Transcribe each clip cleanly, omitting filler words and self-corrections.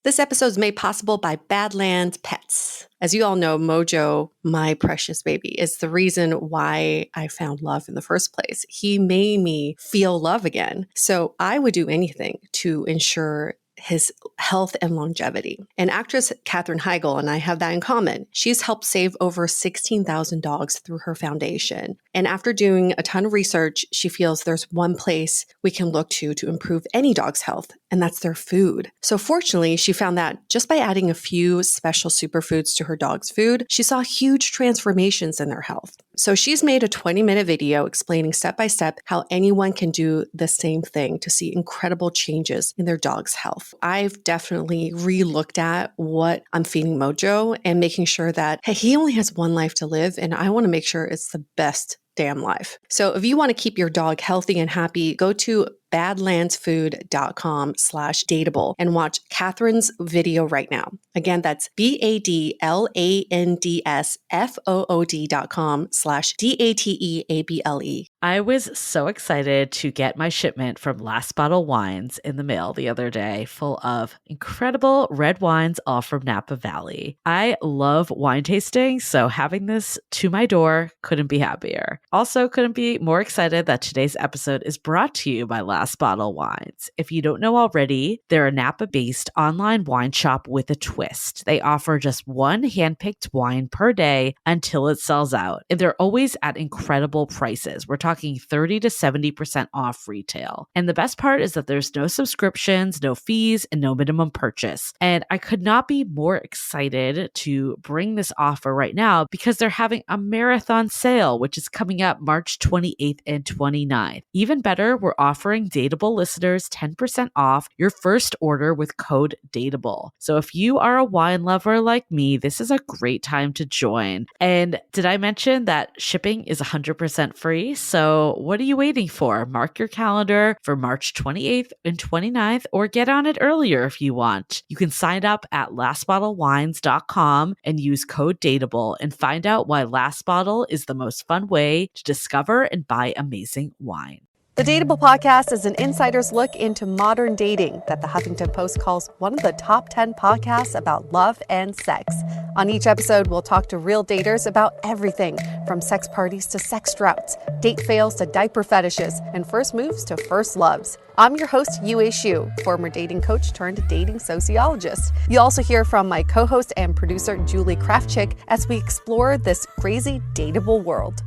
This episode is made possible by Badlands Pets. As you all know, Mojo, my precious baby, is the reason why I found love in the first place. He made me feel love again. So I would do anything to ensure his health and longevity. And actress Katherine Heigl and I have that in common. She's helped save over 16,000 dogs through her foundation. And after doing a ton of research, she feels there's one place we can look to improve any dog's health, and that's their food. So fortunately, she found that just by adding a few special superfoods to her dog's food, she saw huge transformations in their health. So she's made a 20-minute video explaining step-by-step how anyone can do the same thing to see incredible changes in their dog's health. I've definitely re-looked at what I'm feeding Mojo and making sure that, hey, he only has one life to live, and I want to make sure it's the best damn life. So if you want to keep your dog healthy and happy, go to badlandsfood.com/dateable and watch Catherine's video right now. Again, that's badlandsfood.com/dateable. I was so excited to get my shipment from Last Bottle Wines in the mail the other day, full of incredible red wines, all from Napa Valley. I love wine tasting, so having this to my door couldn't be happier. Also, couldn't be more excited that today's episode is brought to you by Last Bottle Wines. If you don't know already, they're a Napa-based online wine shop with a twist. They offer just one handpicked wine per day until it sells out, and they're always at incredible prices. We're talking 30 to 70% off retail. And the best part is that there's no subscriptions, no fees, and no minimum purchase. And I could not be more excited to bring this offer right now because they're having a marathon sale, which is coming up March 28th and 29th. Even better, we're offering Dateable listeners 10% off your first order with code DATEABLE. So if you are a wine lover like me, this is a great time to join. And did I mention that shipping is 100% free? So what are you waiting for? Mark your calendar for March 28th and 29th, or get on it earlier if you want. You can sign up at lastbottlewines.com and use code DATEABLE and find out why Last Bottle is the most fun way to discover and buy amazing wine. The Dateable podcast is an insider's look into modern dating that the Huffington Post calls one of the top 10 podcasts about love and sex. On each episode, we'll talk to real daters about everything from sex parties to sex droughts, date fails to diaper fetishes, and first moves to first loves. I'm your host, Yue Xu, former dating coach turned dating sociologist. You'll also hear from my co-host and producer, Julie Krafchick, as we explore this crazy dateable world.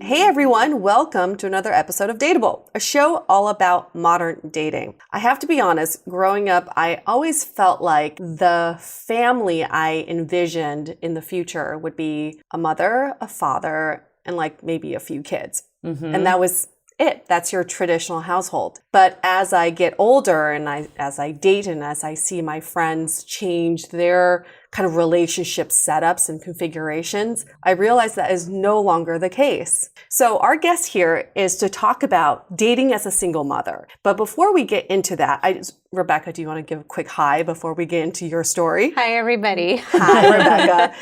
Hey everyone, welcome to another episode of Dateable, a show all about modern dating. I have to be honest, growing up, I always felt like the family I envisioned in the future would be a mother, a father, and like maybe a few kids. And that was it. That's your traditional household. But as I get older and as I date and as I see my friends change their kind of relationship setups and configurations, I realize that is no longer the case. So our guest here is to talk about dating as a single mother. But before we get into that, Rebecca, do you want to give a quick hi before we get into your story? Hi, everybody. Hi, Rebecca.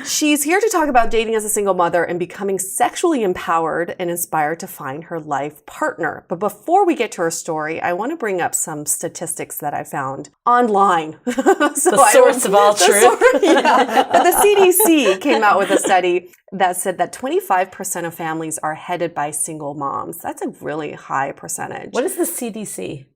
She's here to talk about dating as a single mother and becoming sexually empowered and inspired to find her life partner. But before we get to her story, I want to bring up some statistics that I found online. The source of all truth. Yeah. But the CDC came out with a study that said that 25% of families are headed by single moms. That's a really high percentage. What is the CDC?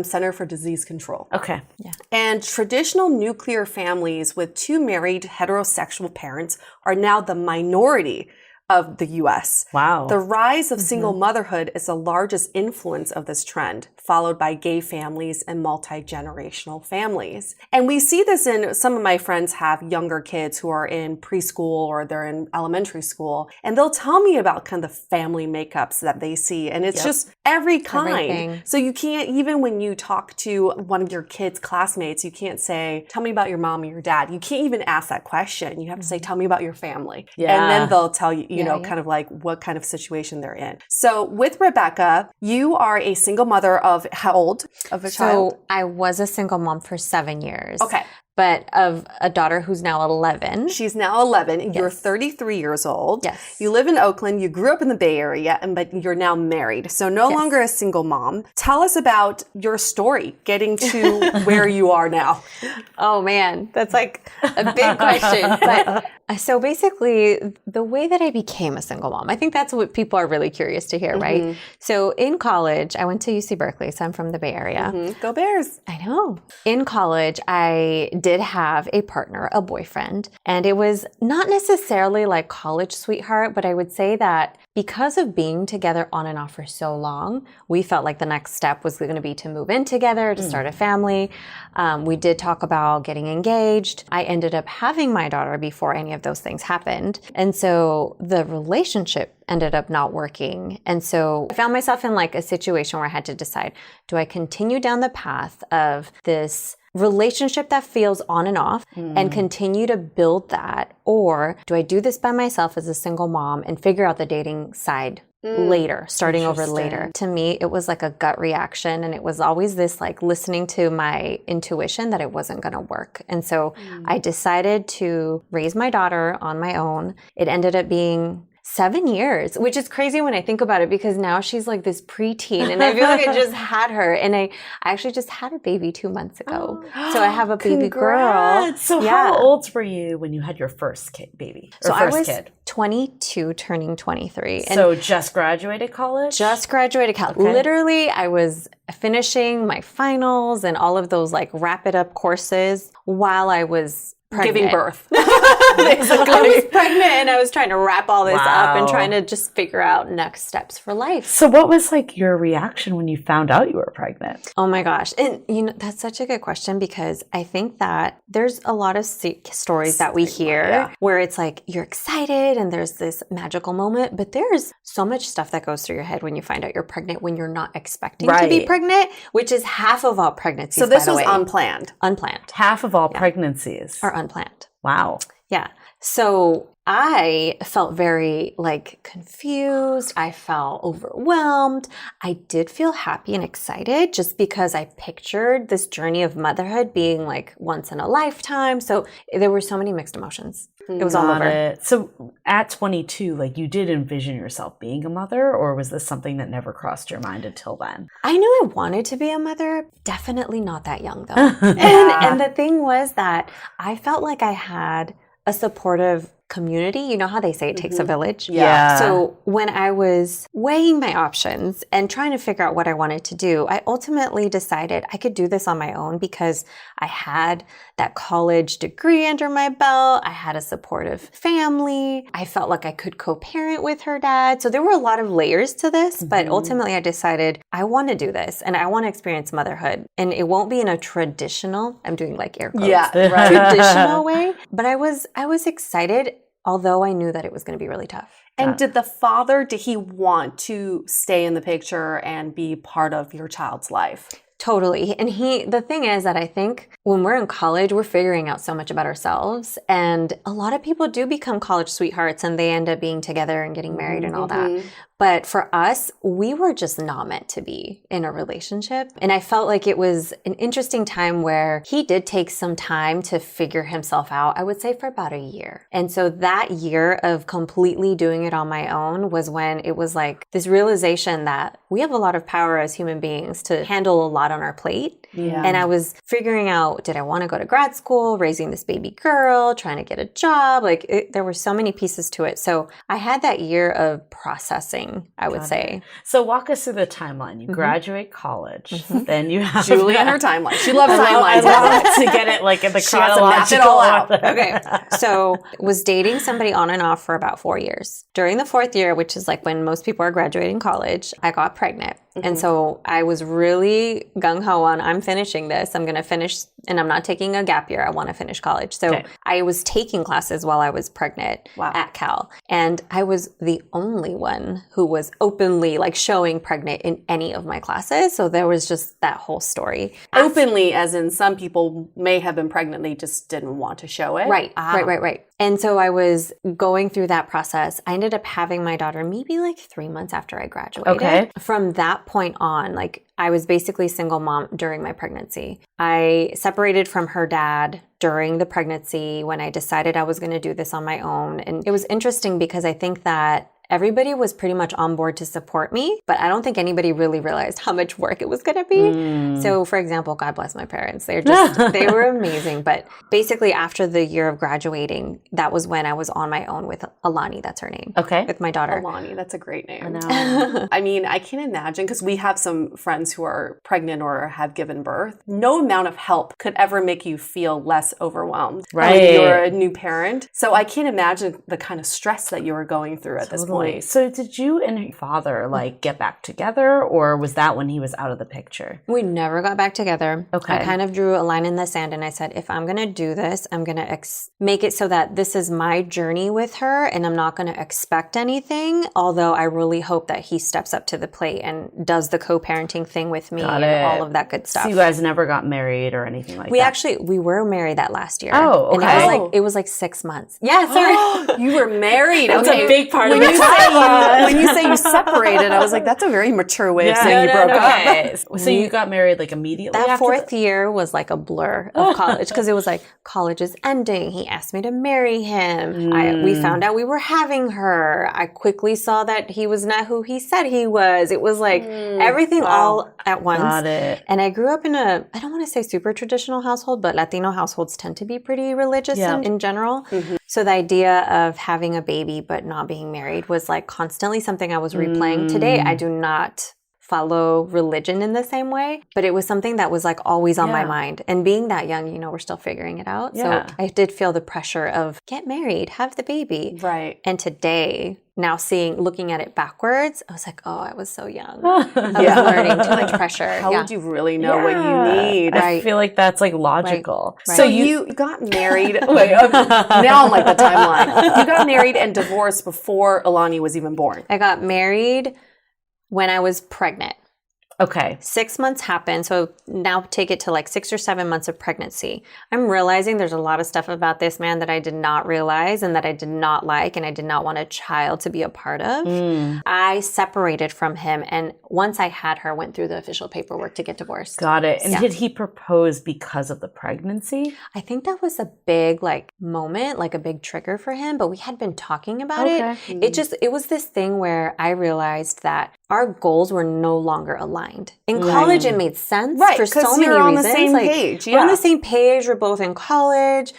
Center for Disease Control. Okay. Yeah. And traditional nuclear families with two married heterosexual parents are now the minority of the U.S. Wow. The rise of single motherhood is the largest influence of this trend, followed by gay families and multi-generational families. And we see this in some of my friends have younger kids who are in preschool or they're in elementary school, and they'll tell me about kind of the family makeups that they see. And it's just every kind. Everything. So you can't, even when you talk to one of your kids' classmates, you can't say, tell me about your mom or your dad. You can't even ask that question. You have to say, tell me about your family. Yeah. And then they'll tell you, you know, kind of like what kind of situation they're in. So with Rebecca, you are a single mother of how old of a child? So I was a single mom for 7 years. Okay. but of a daughter who's now 11. She's now 11. Yes. You're 33 years old. Yes. You live in Oakland. You grew up in the Bay Area, but you're now married. So no longer a single mom. Tell us about your story getting to where you are now. Oh man, that's like a big question. But so basically, the way that I became a single mom, I think that's what people are really curious to hear, right? So in college, I went to UC Berkeley, so I'm from the Bay Area. Go Bears. I know. In college, I did have a partner, a boyfriend, and it was not necessarily like college sweetheart, but I would say that because of being together on and off for so long, we felt like the next step was going to be to move in together, to start a family. We did talk about getting engaged. I ended up having my daughter before any of those things happened. And so the relationship ended up not working. And so I found myself in like a situation where I had to decide, do I continue down the path of this relationship that feels on and off and continue to build that? Or do I do this by myself as a single mom and figure out the dating side later, starting over later? To me, it was like a gut reaction. And it was always this like listening to my intuition that it wasn't going to work. And so I decided to raise my daughter on my own. It ended up being 7 years, which is crazy when I think about it, because now she's like this preteen and I feel like I just had her, and I actually just had a baby 2 months ago. So I have a baby girl. So how old were you when you had your first baby? Or so first I was kid? 22 turning 23. And So just graduated college? just graduated college. Okay. Literally, I was finishing my finals and all of those like wrap it up courses while I was pregnant. Giving birth. I was pregnant and I was trying to wrap all this up and Wow. trying to just figure out next steps for life. So what was like your reaction when you found out you were pregnant? Oh my gosh. And you know, that's such a good question, because I think that there's a lot of stories that we hear where it's like you're excited and there's this magical moment, but there's so much stuff that goes through your head when you find out you're pregnant when you're not expecting to be pregnant, which is half of all pregnancies. So this by the was way. unplanned. Unplanned. Half of all pregnancies. Or unplanned. Wow. Yeah. So I felt very like confused. I felt overwhelmed. I did feel happy and excited just because I pictured this journey of motherhood being like once in a lifetime. So there were so many mixed emotions. It was all over. It. So at 22, like you did envision yourself being a mother, or was this something that never crossed your mind until then? I knew I wanted to be a mother, definitely not that young though. And the thing was that I felt like I had a supportive community. You know how they say it takes a village? Yeah. So when I was weighing my options and trying to figure out what I wanted to do, I ultimately decided I could do this on my own because I had that college degree under my belt. I had a supportive family. I felt like I could co-parent with her dad. So there were a lot of layers to this, but ultimately I decided I want to do this and I want to experience motherhood. And it won't be in a traditional, I'm doing like air quotes, traditional way, but I was excited, although I knew that it was going to be really tough. And did the father, did he want to stay in the picture and be part of your child's life? Totally. And the thing is that I think when we're in college, we're figuring out so much about ourselves. And a lot of people do become college sweethearts and they end up being together and getting married and all that. But for us, we were just not meant to be in a relationship. And I felt like it was an interesting time where he did take some time to figure himself out, I would say for about a year. And so that year of completely doing it on my own was when it was like this realization that we have a lot of power as human beings to handle a lot on our plate. And I was figuring out, did I want to go to grad school, raising this baby girl, trying to get a job? There were so many pieces to it. So I had that year of processing, I would say. So walk us through the timeline. You graduate college, then you have Julie and her timeline. She loves timelines. I love to get it like in the She has to map it chronological all out. order. Okay. So was dating somebody on and off for about 4 years. During the 4th year, which is like when most people are graduating college, I got pregnant. And so I was really gung-ho on, I'm finishing this. I'm going to finish, and I'm not taking a gap year. I want to finish college. So I was taking classes while I was pregnant at Cal. And I was the only one who was openly like showing pregnant in any of my classes. So there was just that whole story. Openly, as in some people may have been pregnant, they just didn't want to show it. Right. And so I was going through that process. I ended up having my daughter maybe like 3 months after I graduated. Okay. From that point on, like I was basically single mom during my pregnancy. I separated from her dad during the pregnancy when I decided I was going to do this on my own. And it was interesting because I think that everybody was pretty much on board to support me, but I don't think anybody really realized how much work it was going to be. So for example, God bless my parents. They were amazing. But basically after the year of graduating, that was when I was on my own with Alani, that's her name. Okay. With my daughter. Alani, that's a great name. I know. I mean, I can imagine, because we have some friends who are pregnant or have given birth. No amount of help could ever make you feel less overwhelmed Right. when you're a new parent. So I can't imagine the kind of stress that you were going through at this point. So did you and your father like get back together, or was that when he was out of the picture? We never got back together. Okay. I kind of drew a line in the sand and I said, if I'm going to do this, I'm going to make it so that this is my journey with her and I'm not going to expect anything. Although I really hope that he steps up to the plate and does the co-parenting thing with me and all of that good stuff. So you guys never got married or anything like that? We were married that last year. Oh, okay. And it was like 6 months. Yeah, sorry. You were married. That was a big part of when the when you say you separated, I was like, that's a very mature way of saying you broke up. So you got married like immediately That after fourth year was like a blur of college because it was like college is ending. He asked me to marry him. We found out we were having her. I quickly saw that he was not who he said he was. It was like everything all at once. Got it. And I grew up in I don't want to say super traditional household, but Latino households tend to be pretty religious in general. So the idea of having a baby but not being married was like constantly something I was replaying. Today, I do not follow religion in the same way, but it was something that was like always on my mind. And being that young, we're still figuring it out. So I did feel the pressure of get married, have the baby. Right. And today, now looking at it backwards, I was like, oh, I was so young. I was learning too much pressure. How would you really know what you need? I feel like that's like logical. Right. So you got married. Wait, now I'm like the timeline. You got married and divorced before Alani was even born. I got married when I was pregnant. Okay. 6 months happened. So now take it to like 6 or 7 months of pregnancy. I'm realizing there's a lot of stuff about this man that I did not realize and that I did not like and I did not want a child to be a part of. I separated from him. And once I had her, went through the official paperwork to get divorced. Got it. And did he propose because of the pregnancy? I think that was a big moment, like a big trigger for him, but we had been talking about it. It was this thing where I realized that our goals were no longer aligned. In college, it made sense for so many reasons. On the same page. We're on the same page. We're both in college.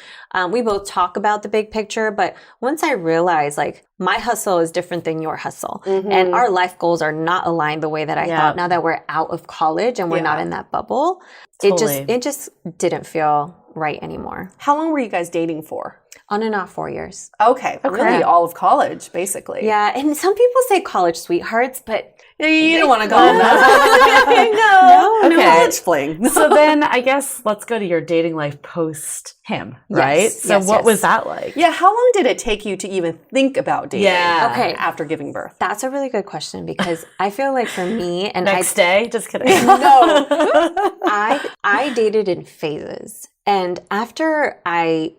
We both talk about the big picture. But once I realized my hustle is different than your hustle and our life goals are not aligned the way that I thought now that we're out of college and we're not in that bubble, it just didn't feel right anymore. How long were you guys dating for? On and off 4 years. Okay. Really all of college, basically. Yeah. And some people say college sweethearts, but you don't want to go on that. No. College fling. So then I guess let's go to your dating life post him, right? So what was that like? Yeah. How long did it take you to even think about dating after giving birth? That's a really good question because I feel like for me and Next day? Just kidding. No. I dated in phases. And after I,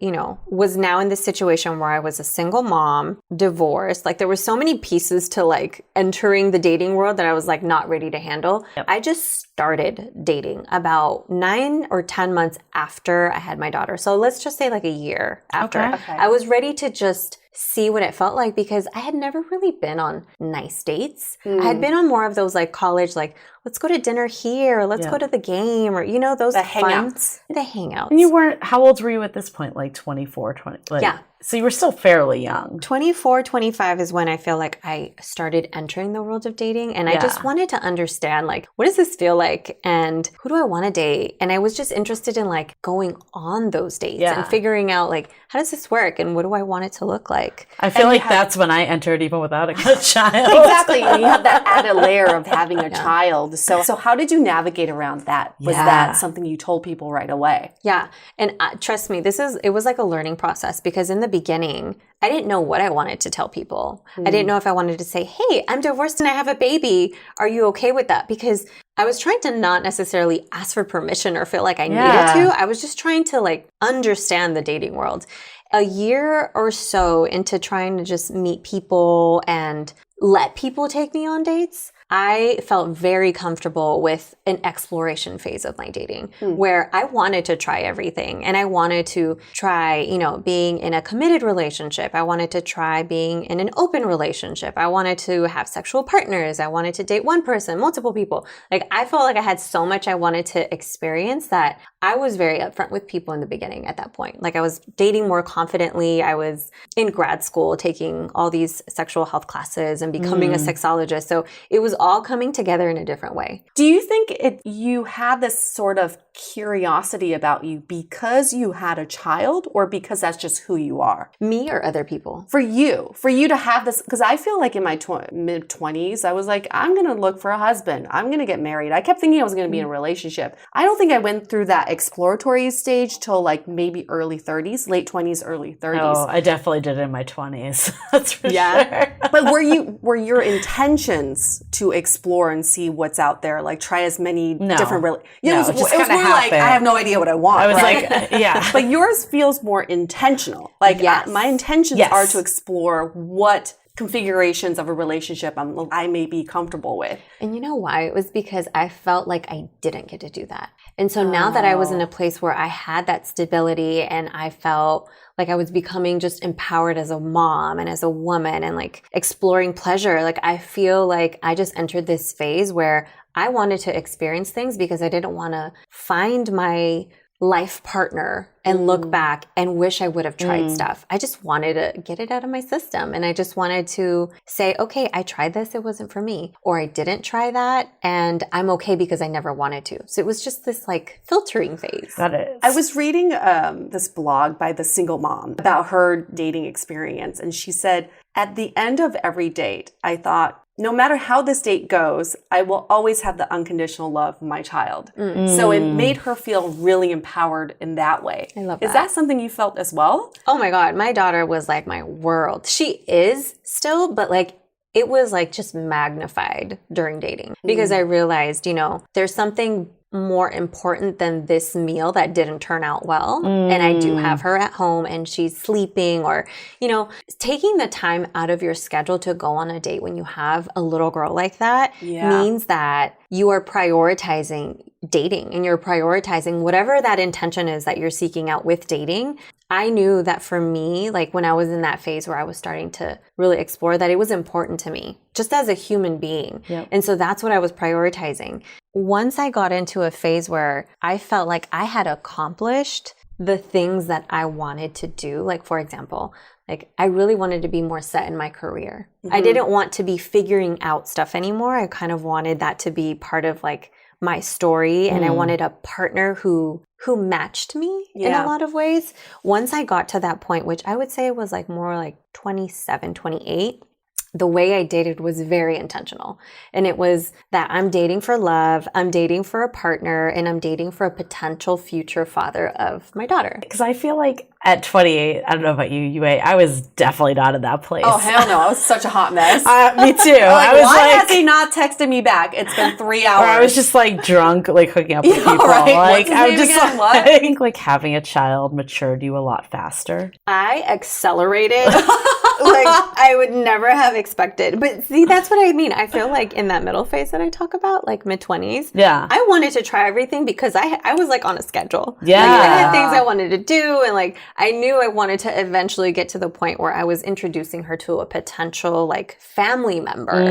was now in this situation where I was a single mom, divorced, there were so many pieces to entering the dating world that I was not ready to handle. Yep. I just started dating about 9 or 10 months after I had my daughter. So let's just say a year after. Okay. I was ready to just see what it felt like because I had never really been on nice dates. I had been on more of those college, let's go to dinner here, let's go to the game, or those the hangouts. The hangouts. And how old were you at this point? 24, 20? Yeah. So you were still fairly young. 24, 25 is when I feel like I started entering the world of dating. And I just wanted to understand, what does this feel like? And who do I want to date? And I was just interested in going on those dates and figuring out how does this work? And what do I want it to look like? I feel that's when I entered even without a child. Exactly. And you have that added layer of having a child. So how did you navigate around that? Was that something you told people right away? Yeah. And trust me, it was a learning process because in the beginning, I didn't know what I wanted to tell people. I didn't know if I wanted to say, hey, I'm divorced and I have a baby. Are you okay with that? Because I was trying to not necessarily ask for permission or feel like I needed to. I was just trying to understand the dating world. A year or so into trying to just meet people and let people take me on dates, I felt very comfortable with an exploration phase of my dating where I wanted to try everything, and I wanted to try, you know, being in a committed relationship. I wanted to try being in an open relationship. I wanted to have sexual partners. I wanted to date one person, multiple people. Like, I felt like I had so much I wanted to experience that I was very upfront with people in the beginning at that point. Like, I was dating more confidently. I was in grad school taking all these sexual health classes and becoming a sexologist. So it was all coming together in a different way. Do you think you had this sort of curiosity about you because you had a child, or because that's just who you are? Me or other people? For you to have this, because I feel like in my mid-20s, I was like, I'm going to look for a husband. I'm going to get married. I kept thinking I was going to be in a relationship. I don't think I went through that exploratory stage till like maybe early 30s, late 20s, early 30s. Oh, I definitely did in my 20s. That's for sure. But were your intentions to explore and see what's out there, like try as many different it was more like, I have no idea what I want. I was right? like, yeah. But yours feels more intentional. Like, my intentions are to explore what configurations of a relationship I may be comfortable with. And you know why? It was because I felt like I didn't get to do that. And so now that I was in a place where I had that stability and I felt like I was becoming just empowered as a mom and as a woman and like exploring pleasure, like I feel like I just entered this phase where I wanted to experience things because I didn't want to find my life partner and look back and wish I would have tried stuff. I just wanted to get it out of my system. And I just wanted to say, okay, I tried this. It wasn't for me. Or I didn't try that. And I'm okay because I never wanted to. So it was just this like filtering phase. That is. I was reading this blog by the single mom about her dating experience. And she said, at the end of every date, I thought, no matter how this date goes, I will always have the unconditional love of my child. So it made her feel really empowered in that way. I love that. Is that something you felt as well? Oh my God. My daughter was like my world. She is still, but like it was like just magnified during dating because I realized, you know, there's something more important than this meal that didn't turn out well. And I do have her at home and she's sleeping, or, you know, taking the time out of your schedule to go on a date when you have a little girl like that means that you are prioritizing dating and you're prioritizing whatever that intention is that you're seeking out with dating. I knew that for me, like when I was in that phase where I was starting to really explore, that it was important to me just as a human being. And so that's what I was prioritizing. Once I got into a phase where I felt like I had accomplished the things that I wanted to do, like for example, like I really wanted to be more set in my career. I didn't want to be figuring out stuff anymore. I kind of wanted that to be part of like my story, and I wanted a partner who matched me in a lot of ways. Once I got to that point, which I would say was like more like 27, 28, the way I dated was very intentional. And it was that I'm dating for love, I'm dating for a partner, and I'm dating for a potential future father of my daughter. Because I feel like at 28, I don't know about you, Yue, I was definitely not in that place. Oh, hell no. I was such a hot mess. Me too. I was why like, has he not texted me back? It's been 3 hours. or I was just like drunk, like hooking up with people. Right. Like, What's his I'm name just again? like, like having a child matured you a lot faster. I accelerated like I would never have expected. But see, that's what I mean. I feel like in that middle phase that I talk about, like mid-20s, I wanted to try everything because I was like on a schedule. Yeah. Like, I had things I wanted to do, and like I knew I wanted to eventually get to the point where I was introducing her to a potential like family member.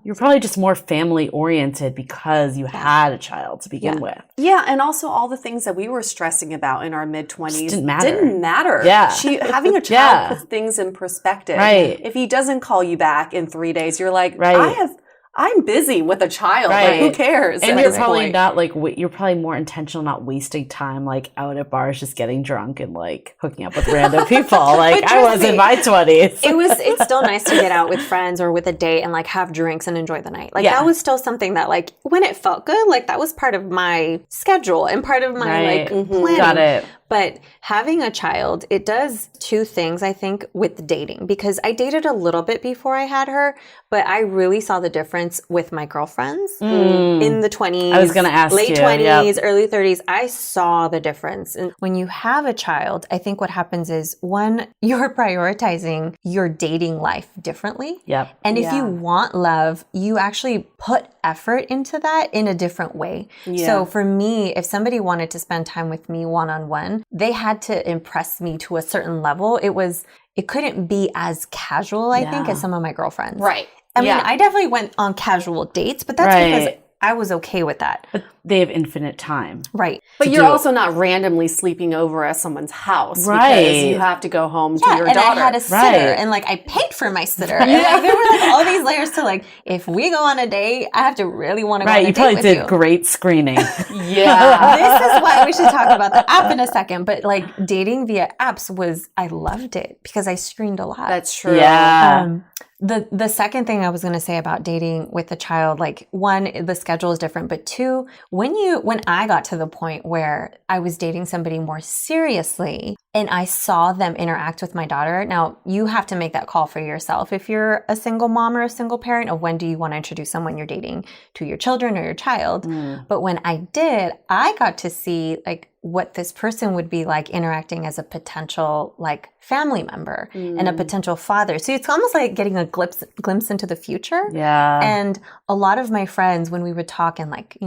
You're probably just more family oriented because you had a child to begin with. Yeah, and also all the things that we were stressing about in our mid-20s didn't matter. Didn't matter. Yeah. Having a child puts things in perspective. Right. If he doesn't call you back in 3 days, you're like, Right. I'm busy with a child. Right. Like, who cares? And at you're this probably point? not like, you're probably more intentional, not wasting time like out at bars, just getting drunk and like hooking up with random people. Like I was in my 20s. It's still nice to get out with friends or with a date and like have drinks and enjoy the night. Like that was still something that like when it felt good, like that was part of my schedule and part of my like planning. Got it. But having a child, it does two things, I think, with dating, because I dated a little bit before I had her, but I really saw the difference with my girlfriends in the 20s. I was going to ask late you. 20s, Yep. early 30s. I saw the difference. And when you have a child, I think what happens is, one, you're prioritizing your dating life differently. Yep. And if you want love, you actually put effort into that in a different way. Yeah. So for me, if somebody wanted to spend time with me one-on-one, they had to impress me to a certain level. It couldn't be as casual, I think, as some of my girlfriends. Right. I mean, I definitely went on casual dates, but that's because I was okay with that. But they have infinite time. Right. But you're also not randomly sleeping over at someone's house Right. because you have to go home to your and daughter. I had a sitter, and like I paid for my sitter. And like, there were like all these layers to like, if we go on a date, I have to really want to go on a Right. You date probably with did you. great screening. Yeah. This is why we should talk about the app in a second. But like dating via apps I loved it because I screened a lot. That's true. Yeah. The second thing I was going to say about dating with a child, like one, the schedule is different, but two, when I got to the point where I was dating somebody more seriously and I saw them interact with my daughter, now you have to make that call for yourself if you're a single mom or a single parent of when do you want to introduce someone you're dating to your children or your child. But when I did, I got to see like what this person would be like interacting as a potential like family member and a potential father. So it's almost like getting a glimpse into the future. Yeah. And a lot of my friends, when we would talk and like,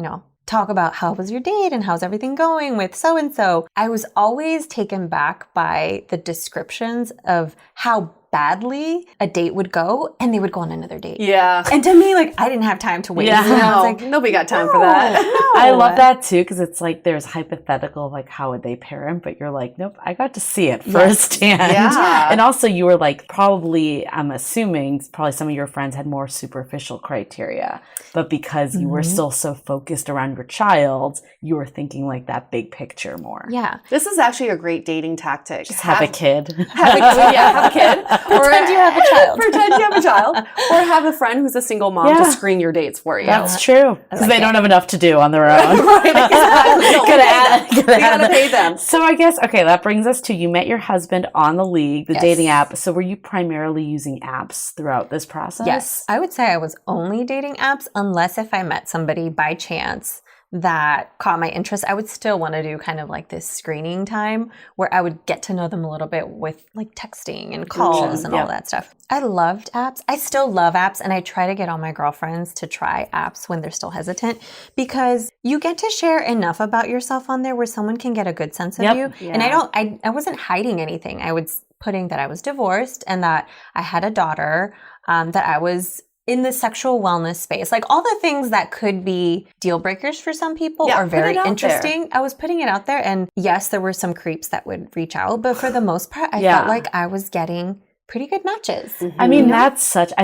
talk about how was your date and how's everything going with so-and-so, I was always taken back by the descriptions of how badly a date would go and they would go on another date. Yeah. And to me, like, I didn't have time to waste. Yeah. And I was No, like, nobody got time for that. no. I love that too, because it's like there's hypothetical, like how would they parent, but you're like, nope, I got to see it firsthand. Yeah. And also you were like, probably, I'm assuming, probably some of your friends had more superficial criteria, but because you were still so focused around your child, you were thinking like that big picture more. Yeah. This is actually a great dating tactic. Just have a kid. Have a kid. Pretend you have a child. Pretend you have a child. Or have a friend who's a single mom Yeah. to screen your dates for you. That's true. Because they don't have enough to do on their own. Right, exactly. Gotta We gotta pay them. So I guess, okay, that brings us to you met your husband on the League, the Yes. dating app. So were you primarily using apps throughout this process? Yes. I would say I was only dating apps unless if I met somebody by chance that caught my interest. I would still want to do kind of like this screening time where I would get to know them a little bit with like texting and calls and all that stuff. I loved apps. I still love apps, and I try to get all my girlfriends to try apps when they're still hesitant because you get to share enough about yourself on there where someone can get a good sense of you. Yeah. And I wasn't hiding anything. I was putting that I was divorced and that I had a daughter, that I was in the sexual wellness space, like all the things that could be deal breakers for some people Yeah, are put very it out interesting. I was putting it out there, and yes, there were some creeps that would reach out, but for the most part, I felt like I was getting pretty good matches. I mean, I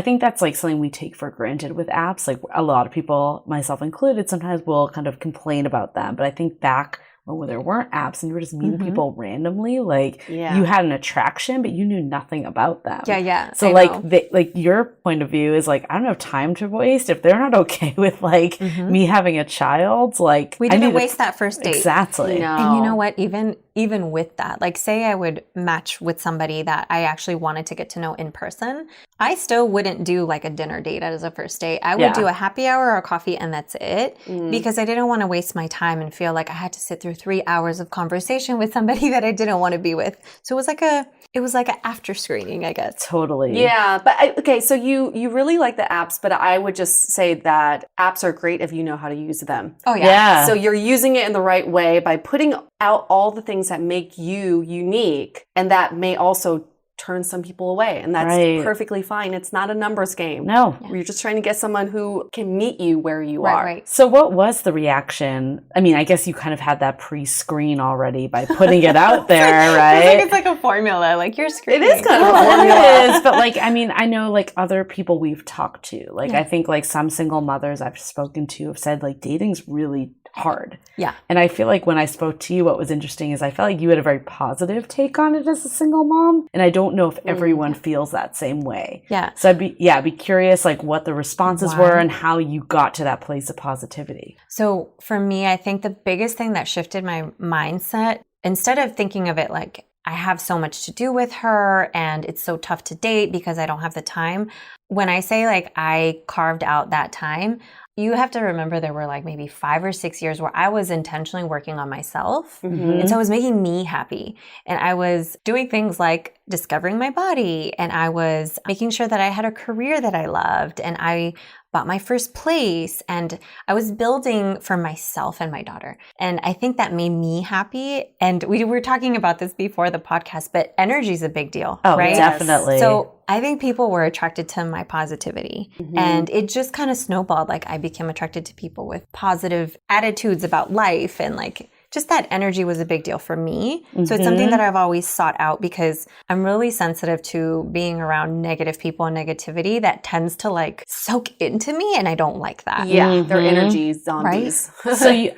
think that's like something we take for granted with apps. Like a lot of people, myself included, sometimes will kind of complain about them. But I think back when there weren't apps and you were just meeting people randomly, like you had an attraction, but you knew nothing about them. Yeah. So like your point of view is like, I don't have time to waste. If they're not okay with like me having a child, like we didn't waste that first date. Exactly. No. And you know what? Even with that, like say I would match with somebody that I actually wanted to get to know in person, I still wouldn't do like a dinner date as a first date. I would do a happy hour or a coffee and that's it, because I didn't want to waste my time and feel like I had to sit through 3 hours of conversation with somebody that I didn't want to be with. So it was like an after screening, I guess. Totally. Yeah, but okay, so you really like the apps, but I would just say that apps are great if you know how to use them. Oh yeah. Yeah. So you're using it in the right way by putting out all the things that make you unique, and that may also turn some people away, and that's perfectly fine. It's not a numbers game. No. You're just trying to get someone who can meet you where you are. Right. So what was the reaction? I mean, I guess you kind of had that pre-screen already by putting it out there, right? It's like a formula, like you're screening. It is kind of a Well, formula. it is, but like, I mean, I know like other people we've talked to, like I think like some single mothers I've spoken to have said like dating's really hard. Yeah. And I feel like when I spoke to you, what was interesting is I felt like you had a very positive take on it as a single mom. And I don't know if everyone feels that same way. Yeah. So I'd be curious like what the responses were and how you got to that place of positivity. So for me, I think the biggest thing that shifted my mindset instead of thinking of it like I have so much to do with her and it's so tough to date because I don't have the time, when I say like I carved out that time, you have to remember there were like maybe 5 or 6 years where I was intentionally working on myself. Mhm. And so it was making me happy. And I was doing things like discovering my body, and I was making sure that I had a career that I loved, and I bought my first place, and I was building for myself and my daughter. And I think that made me happy. And we were talking about this before the podcast, but energy is a big deal, Oh, right? definitely. So I think people were attracted to my positivity, and it just kind of snowballed. Like I became attracted to people with positive attitudes about life, and like just that energy was a big deal for me. So it's something that I've always sought out because I'm really sensitive to being around negative people and negativity that tends to like soak into me, and I don't like that. Yeah, they're energy zombies. So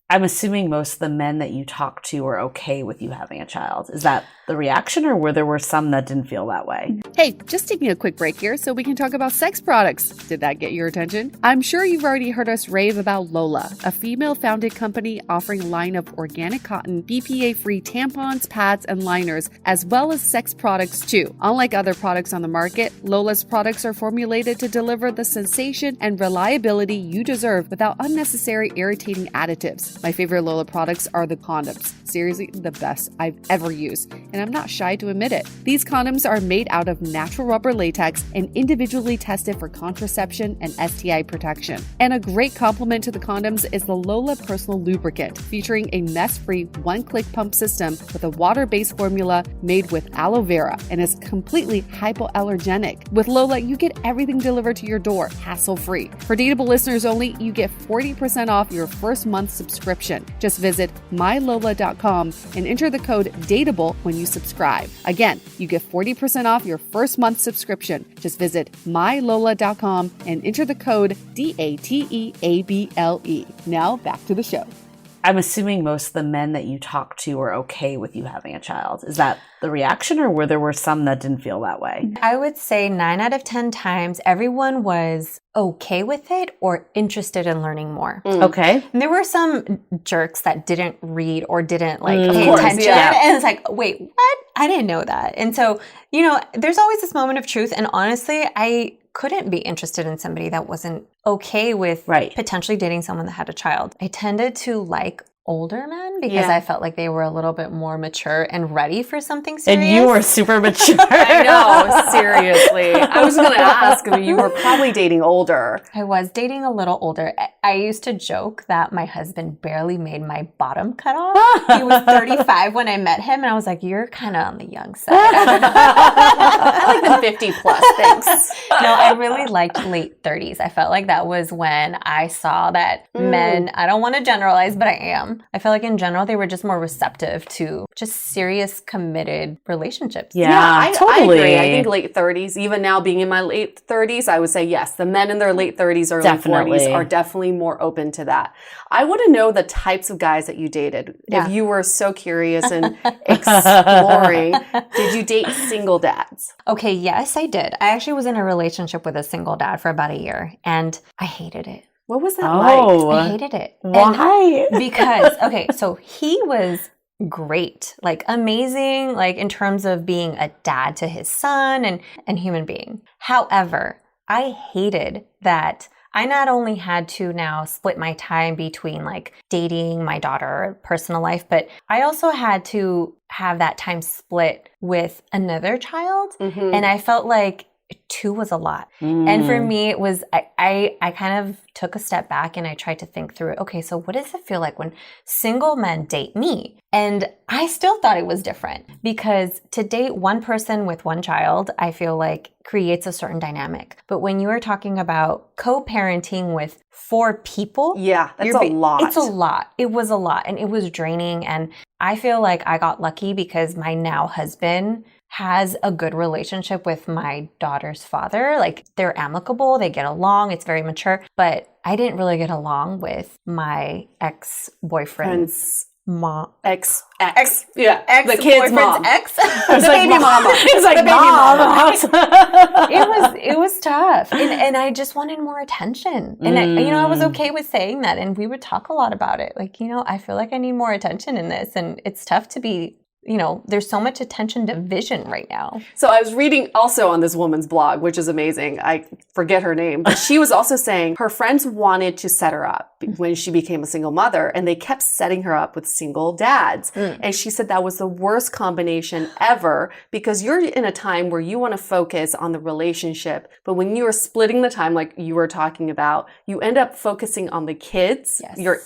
I'm assuming most of the men that you talk to are okay with you having a child. Is that the reaction, or there were some that didn't feel that way? Hey, just taking a quick break here so we can talk about sex products. Did that get your attention? I'm sure you've already heard us rave about Lola, a female-founded company offering a line of organic cotton, BPA-free tampons, pads, and liners, as well as sex products too. Unlike other products on the market, Lola's products are formulated to deliver the sensation and reliability you deserve without unnecessary irritating additives. My favorite Lola products are the condoms. Seriously, the best I've ever used, and I'm not shy to admit it. These condoms are made out of natural rubber latex and individually tested for contraception and STI protection. And a great complement to the condoms is the Lola Personal Lubricant, featuring a mess-free one-click pump system with a water-based formula made with aloe vera and is completely hypoallergenic. With Lola, you get everything delivered to your door, hassle-free. For Dateable listeners only, you get 40% off your first month subscription. Just visit mylola.com and enter the code DATEABLE when you subscribe. Again, you get 40% off your first month subscription. Just visit mylola.com and enter the code DATEABLE. Now back to the show. I'm assuming most of the men that you talk to are okay with you having a child. Is that the reaction, or there were some that didn't feel that way? I would say 9 out of 10 times everyone was okay with it or interested in learning more. Okay. And there were some jerks that didn't read or didn't like pay course, attention. yeah. And it's like, wait, what? I didn't know that. And so, there's always this moment of truth. And honestly, I couldn't be interested in somebody that wasn't okay with potentially dating someone that had a child. I tended to like older men because I felt like they were a little bit more mature and ready for something serious. And you were super mature. I know, seriously. I was going to ask, you were probably dating older. I was dating a little older. I used to joke that my husband barely made my bottom cut off. He was 35 when I met him, and I was like, you're kind of on the young side. I like the 50 plus, thanks. No, I really liked late 30s. I felt like that was when I saw that men, I don't want to generalize, but I am. I feel like in general, they were just more receptive to just serious, committed relationships. Yeah, I totally. agree. I think late 30s, even now being in my late 30s, I would say yes, the men in their late 30s, early 40s are definitely more open to that. I want to know the types of guys that you dated. Yeah. If you were so curious and exploring, did you date single dads? Okay, yes, I did. I actually was in a relationship with a single dad for about a year, and I hated it. What was that like? I hated it. Why? Because, okay, so he was great, like amazing, like in terms of being a dad to his son and human being. However, I hated that I not only had to now split my time between like dating, my daughter, personal life, but I also had to have that time split with another child. And I felt like 2 was a lot. And for me, it was, I kind of took a step back and I tried to think through it. Okay, so what does it feel like when single men date me? And I still thought it was different because to date one person with one child, I feel like creates a certain dynamic. But when you are talking about co-parenting with 4 people, yeah, that's a lot. It's a lot. It was a lot, and it was draining. And I feel like I got lucky because my now husband has a good relationship with my daughter's father. Like they're amicable, they get along, it's very mature. But I didn't really get along with my ex-boyfriend's mom. Ex. Yeah. Ex. The kid's mom. Ex. I was The like, baby mama. It's like, The baby mom. It was tough. And I just wanted more attention. And I was okay with saying that. And we would talk a lot about it. Like, I feel like I need more attention in this. And it's tough to be, there's so much attention division right now. So I was reading also on this woman's blog, which is amazing. I forget her name, but she was also saying her friends wanted to set her up when she became a single mother, and they kept setting her up with single dads. And she said that was the worst combination ever, because you're in a time where you want to focus on the relationship, but when you are splitting the time, like you were talking about, you end up focusing on the kids, your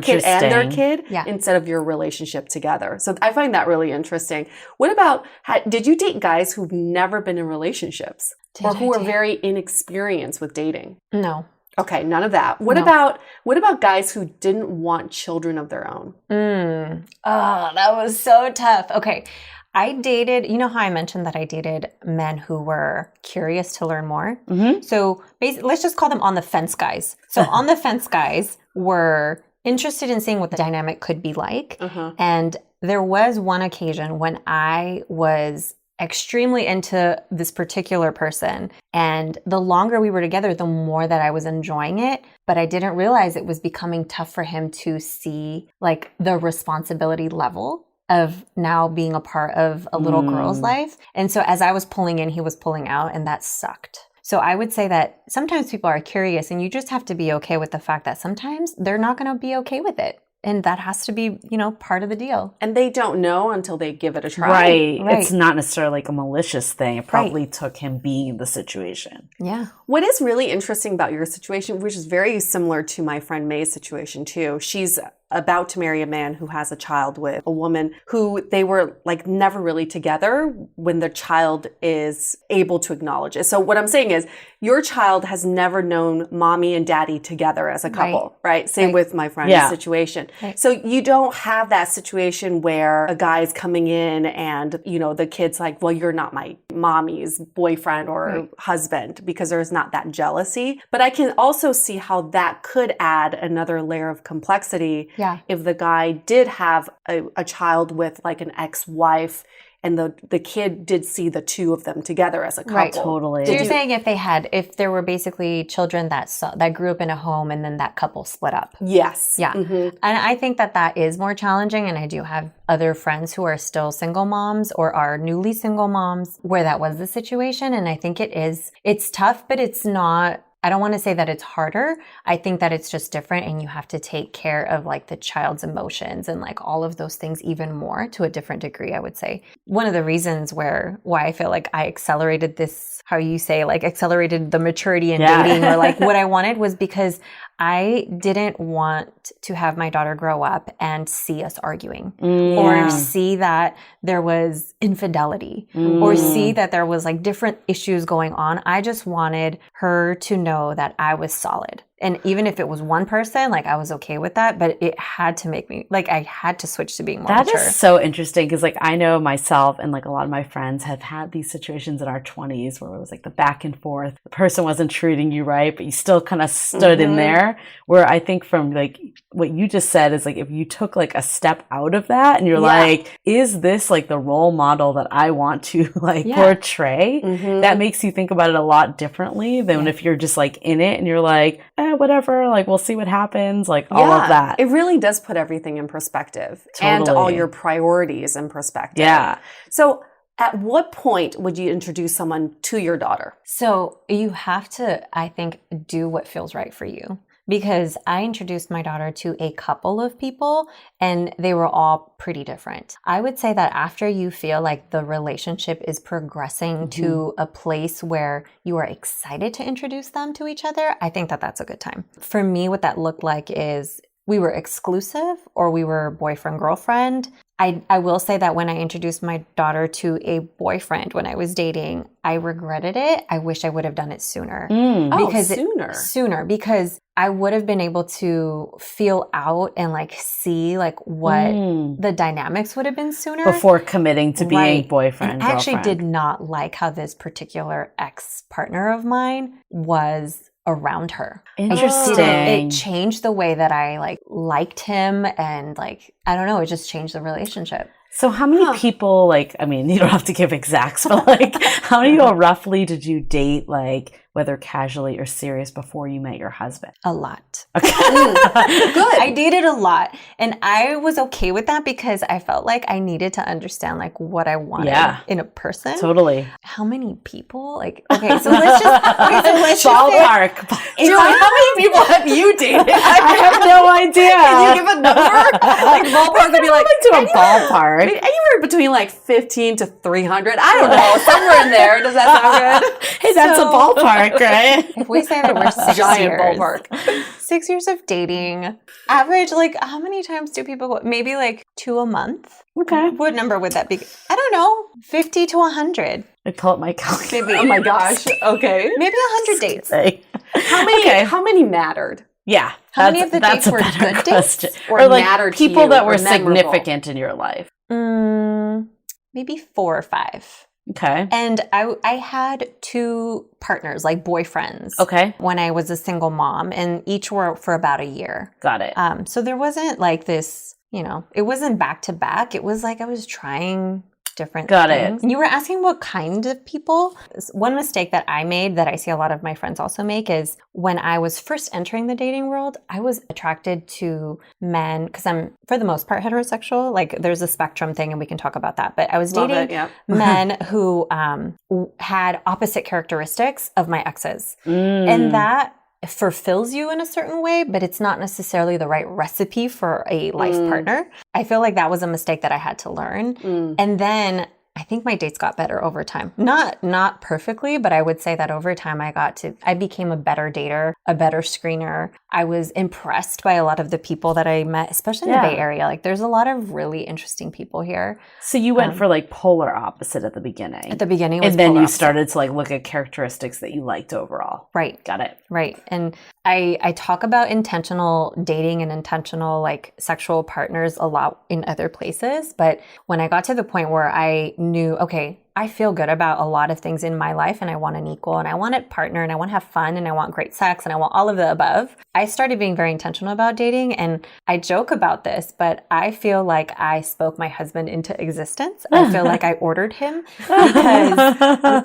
kid and their kid, instead of your relationship together. So I find that really interesting. What about, did you date guys who've never been in relationships or who are very inexperienced with dating? No. Okay, none of that. What about guys who didn't want children of their own? Oh, that was so tough. Okay. I dated, how I mentioned that I dated men who were curious to learn more. So basically, let's just call them on the fence guys. So on the fence guys were interested in seeing what the dynamic could be like. And there was one occasion when I was extremely into this particular person. And the longer we were together, the more that I was enjoying it. But I didn't realize it was becoming tough for him to see like the responsibility level of now being a part of a little girl's life. And so as I was pulling in, he was pulling out, and that sucked. So I would say that sometimes people are curious, and you just have to be okay with the fact that sometimes they're not going to be okay with it. And that has to be, part of the deal. And they don't know until they give it a try. Right. It's not necessarily like a malicious thing. It probably took him being in the situation. Yeah. What is really interesting about your situation, which is very similar to my friend May's situation too, she's about to marry a man who has a child with a woman who they were like never really together when the child is able to acknowledge it. So what I'm saying is your child has never known mommy and daddy together as a couple, right? Same with my friend's situation. So you don't have that situation where a guy's coming in and, the kid's like, well, you're not my mommy's boyfriend or husband, because there's not that jealousy. But I can also see how that could add another layer of complexity. Yeah. If the guy did have a child with like an ex-wife and the kid did see the two of them together as a couple. Right, totally. So you're saying if there were basically children that grew up in a home and then that couple split up. Yes. Yeah. And I think that is more challenging. And I do have other friends who are still single moms or are newly single moms where that was the situation. And I think it's tough, but it's not, I don't want to say that it's harder. I think that it's just different, and you have to take care of like the child's emotions and like all of those things even more to a different degree, I would say. One of the reasons why I feel like I accelerated this, how you say, like accelerated the maturity in dating or like what I wanted was because I didn't want to have my daughter grow up and see us arguing or see that there was infidelity or see that there was like different issues going on. I just wanted her to know that I was solid. And even if it was one person, like I was okay with that, but it had to make me, like I had to switch to being more mature. That is so interesting because like I know myself and like a lot of my friends have had these situations in our 20s where it was like the back and forth. The person wasn't treating you right, but you still kind of stood in there. Where I think from like what you just said is like if you took like a step out of that and you're like, is this like the role model that I want to like portray? That makes you think about it a lot differently than if you're just like in it and you're like, whatever, like we'll see what happens, like all of that. It really does put everything in perspective and all your priorities in perspective. Yeah. So at what point would you introduce someone to your daughter? So you have to, I think, do what feels right for you. Because I introduced my daughter to a couple of people and they were all pretty different. I would say that after you feel like the relationship is progressing to a place where you are excited to introduce them to each other, I think that that's a good time. For me, what that looked like is we were exclusive or we were boyfriend-girlfriend. I will say that when I introduced my daughter to a boyfriend when I was dating, I regretted it. I wish I would have done it sooner. Sooner, because I would have been able to feel out and like see like what the dynamics would have been sooner. Before committing to being boyfriend, I actually did not like how this particular ex-partner of mine was around her. Interesting. It changed the way that I like liked him, and like, I don't know, it just changed the relationship. So how many people, like, I mean, you don't have to give exacts, but like, how many people roughly did you date, like, whether casually or serious, before you met your husband? A lot. Okay. Good. I dated a lot. And I was okay with that because I felt like I needed to understand like what I wanted in a person. Totally. How many people? Like, okay, so let's just Ballpark. How many people have you dated? I have no idea. Can you give a number? Like ballpark would be like to a ballpark. Anywhere between like 15 to 300. I don't know. Somewhere in there. Does that sound good? Hey, that's a ballpark, right? If we say that we're 6 Giant years, ballpark. 6 years of dating, average, like how many times do people go? Maybe like 2 a month. Okay. What number would that be? I don't know. 50 to 100. I pull up my calculator. Maybe. Oh my gosh. Okay. Maybe 100 dates. How many mattered? Yeah. How many of the that's dates a were better good question. dates? Or like mattered to people you, that or were memorable? significant in your life. Maybe 4 or 5. Okay. And I had 2 partners, like boyfriends. Okay. When I was a single mom, and each were for about a year. Got it. So there wasn't like this, it wasn't back to back. It was like I was trying different things. And you were asking what kind of people. One mistake that I made that I see a lot of my friends also make is when I was first entering the dating world, I was attracted to men because I'm for the most part heterosexual. Like there's a spectrum thing and we can talk about that. But I was dating men who had opposite characteristics of my exes. And that fulfills you in a certain way, but it's not necessarily the right recipe for a life partner. I feel like that was a mistake that I had to learn. And then I think my dates got better over time. Not perfectly, but I would say that over time I became a better dater, a better screener. I was impressed by a lot of the people that I met, especially in the Bay Area. Like there's a lot of really interesting people here. So you went for like polar opposite at the beginning. At the beginning, it was and then polar you opposite. started to like look at characteristics that you liked overall. Right. Got it. Right. And I talk about intentional dating and intentional like sexual partners a lot in other places. But when I got to the point where I knew, okay, I feel good about a lot of things in my life and I want an equal and I want a partner and I want to have fun and I want great sex and I want all of the above. I started being very intentional about dating, and I joke about this, but I feel like I spoke my husband into existence. I feel like I ordered him because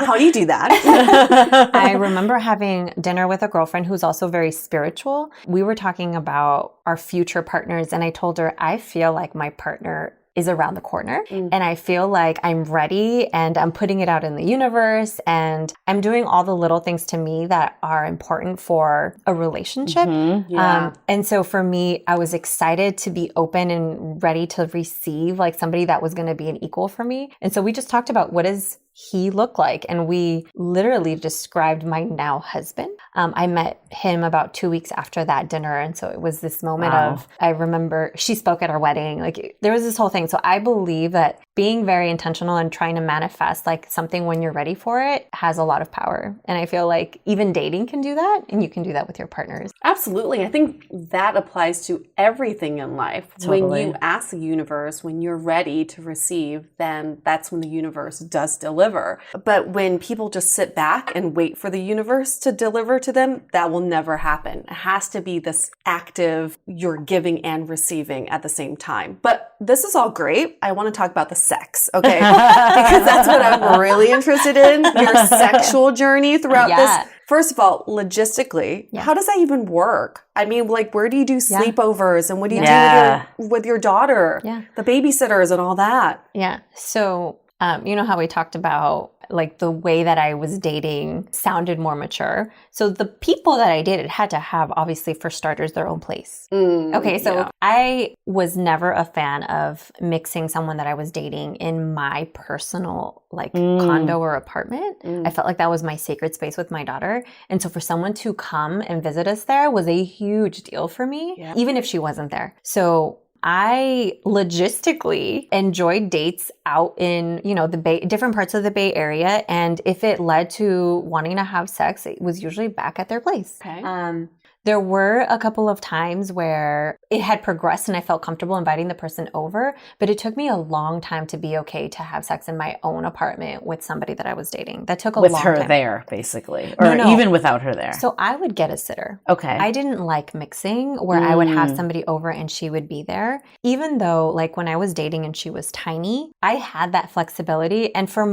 how do you do that? I remember having dinner with a girlfriend who's also very spiritual. We were talking about our future partners and I told her, I feel like my partner is around the corner. And I feel like I'm ready and I'm putting it out in the universe and I'm doing all the little things to me that are important for a relationship. And so for me, I was excited to be open and ready to receive like somebody that was going to be an equal for me. And so we just talked about what does he look like? And we literally described my now husband. I met him about 2 weeks after that dinner. And so it was this moment of, I remember she spoke at our wedding. Like there was this whole thing. So I believe that being very intentional and trying to manifest like something when you're ready for it has a lot of power. And I feel like even dating can do that, and you can do that with your partners. Absolutely. I think that applies to everything in life. Totally. When you ask the universe, when you're ready to receive, then that's when the universe does deliver. But when people just sit back and wait for the universe to deliver to them, that will never happen. It has to be this active, you're giving and receiving at the same time. But this is all great. I want to talk about the sex, okay? Because that's what I'm really interested in, your sexual journey throughout this. First of all, logistically, how does that even work? I mean, like, where do you do sleepovers and what do you do with your daughter, the babysitters and all that? Yeah. So, you know how we talked about like the way that I was dating sounded more mature. So the people that I dated had to have, obviously, for starters, their own place. Okay. So I was never a fan of mixing someone that I was dating in my personal like condo or apartment. I felt like that was my sacred space with my daughter. And so for someone to come and visit us there was a huge deal for me, even if she wasn't there. So I logistically enjoyed dates out in, the different parts of the Bay Area. And if it led to wanting to have sex, it was usually back at their place. Okay. There were a couple of times where it had progressed and I felt comfortable inviting the person over, but it took me a long time to be okay to have sex in my own apartment with somebody that I was dating. That took a long time. With her there, basically. Or No. even without her there. So I would get a sitter. Okay. I didn't like mixing where I would have somebody over and she would be there. Even though like when I was dating and she was tiny, I had that flexibility. And for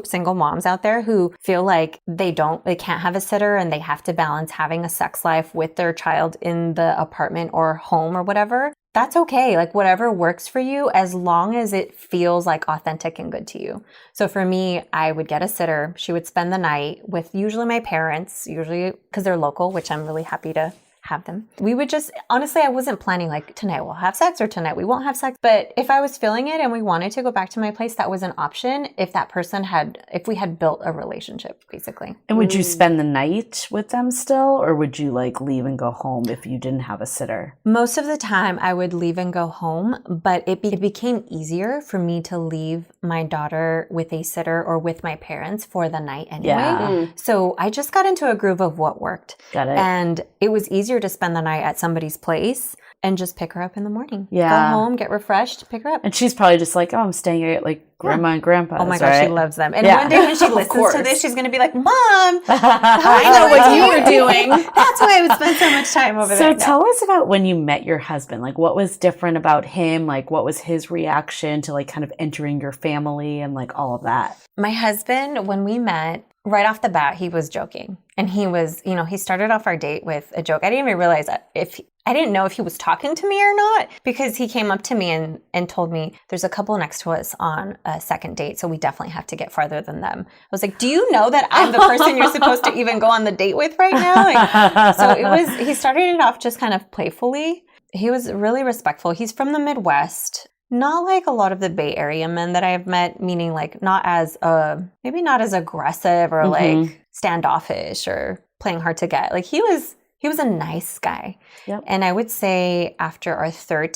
single moms out there who feel like they can't have a sitter and they have to balance having a sex life with their child in the apartment or home or whatever, that's okay. Like whatever works for you, as long as it feels like authentic and good to you. So for me, I would get a sitter. She would spend the night with usually my parents, usually because they're local, which I'm really happy to have them. We would just, honestly, I wasn't planning like tonight we'll have sex or tonight we won't have sex. But if I was feeling it and we wanted to go back to my place, that was an option if we had built a relationship, basically. And would you spend the night with them still, or would you like leave and go home if you didn't have a sitter? Most of the time I would leave and go home, but it became easier for me to leave my daughter with a sitter or with my parents for the night anyway. Yeah. So I just got into a groove of what worked. Got it. And it was easier to spend the night at somebody's place and just pick her up in the morning. Yeah. Go home, get refreshed, pick her up. And she's probably just like, oh, I'm staying at like grandma and grandpa's. Oh my gosh, right? she loves them. And Yeah. one day when she listens course. to this, she's going to be like, Mom, I know what you were doing. That's why I would spend so much time over there. So tell us about when you met your husband. Like, what was different about him? Like, what was his reaction to like kind of entering your family and like all of that? My husband, when we met, right off the bat, he was joking. And he was, he started off our date with a joke. I didn't even realize that I didn't know if he was talking to me or not, because he came up to me and told me there's a couple next to us on a second date, so we definitely have to get farther than them. I was like, do you know that I'm the person you're supposed to even go on the date with right now? So he started it off just kind of playfully. He was really respectful. He's from the Midwest. Not like a lot of the Bay Area men that I've met, meaning like maybe not as aggressive or like standoffish or playing hard to get. Like he was a nice guy. Yep. And I would say after our third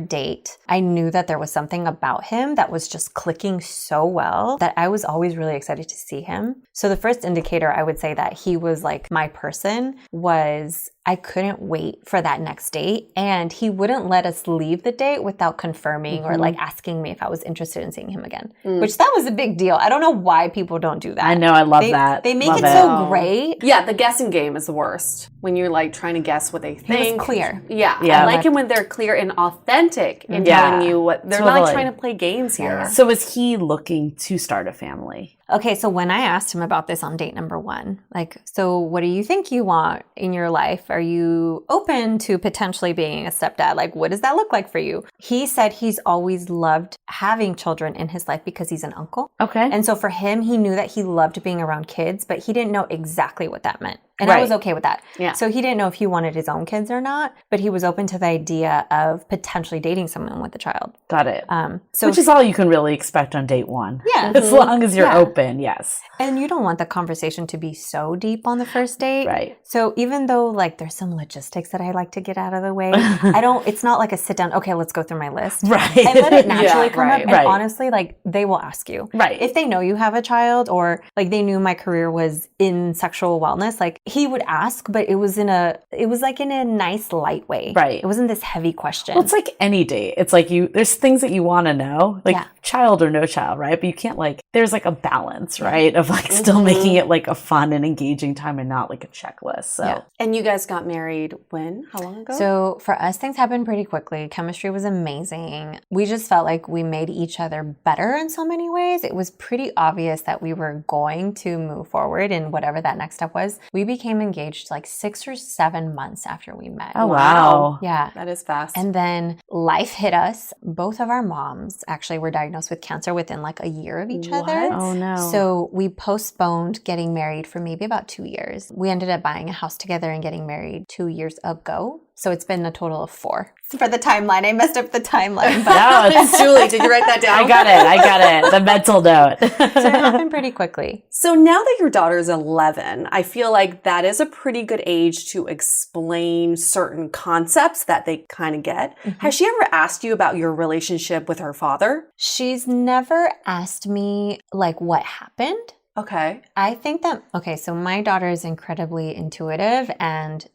date, I knew that there was something about him that was just clicking so well that I was always really excited to see him. So the first indicator I would say that he was like my person was I couldn't wait for that next date, and he wouldn't let us leave the date without confirming or like asking me if I was interested in seeing him again, which that was a big deal. I don't know why people don't do that. I know. I love that. They make Love it so great. Yeah, the guessing game is the worst. When you're like trying to guess what they think. He was clear. Yeah. Yeah. I like it when they're clear and authentic in Yeah. telling you what they're not Totally. like trying to play games here. So was he looking to start a family? Okay, so when I asked him about this on date number 1, like, so what do you think you want in your life? Are you open to potentially being a stepdad? Like, what does that look like for you? He said he's always loved having children in his life because he's an uncle. Okay. And so for him, he knew that he loved being around kids, but he didn't know exactly what that meant. And I Right. was okay with that. Yeah. So he didn't know if he wanted his own kids or not, but he was open to the idea of potentially dating someone with a child. Got it. So Which is all you can really expect on date 1. Yeah. As long as you're Yeah. open, yes. And you don't want the conversation to be so deep on the first date. Right. So even though like there's some logistics that I like to get out of the way, it's not like a sit down, okay, let's go through my list. Right. I let it naturally come right, up. And right. honestly, like they will ask you. Right. If they know you have a child or like they knew my career was in sexual wellness, like he would ask, but it was like in a nice light way. Right. It wasn't this heavy question. Well, it's like any date. It's like there's things that you want to know, like Yeah. child or no child, right? But you can't there's like a balance, right? Of like still making it like a fun and engaging time and not like a checklist. So Yeah. And you guys got married when? How long ago? So for us, things happened pretty quickly. Chemistry was amazing. We just felt like we made each other better in so many ways. It was pretty obvious that we were going to move forward in whatever that next step was. We became engaged like 6 or 7 months after we met. Oh, wow. Yeah. That is fast. And then life hit us. Both of our moms actually were diagnosed with cancer within like a year of each other. Oh, no. So we postponed getting married for maybe about 2 years. We ended up buying a house together and getting married 2 years ago. So it's been a total of 4. For the timeline, I messed up the timeline. But No, it's Julie, did you write that down? I got it. The mental note. so it happened pretty quickly. So now that your daughter is 11, I feel like that is a pretty good age to explain certain concepts that they kind of get. Has she ever asked you about your relationship with her father? She's never asked me like what happened. Okay. I think that, okay, so my daughter is incredibly intuitive and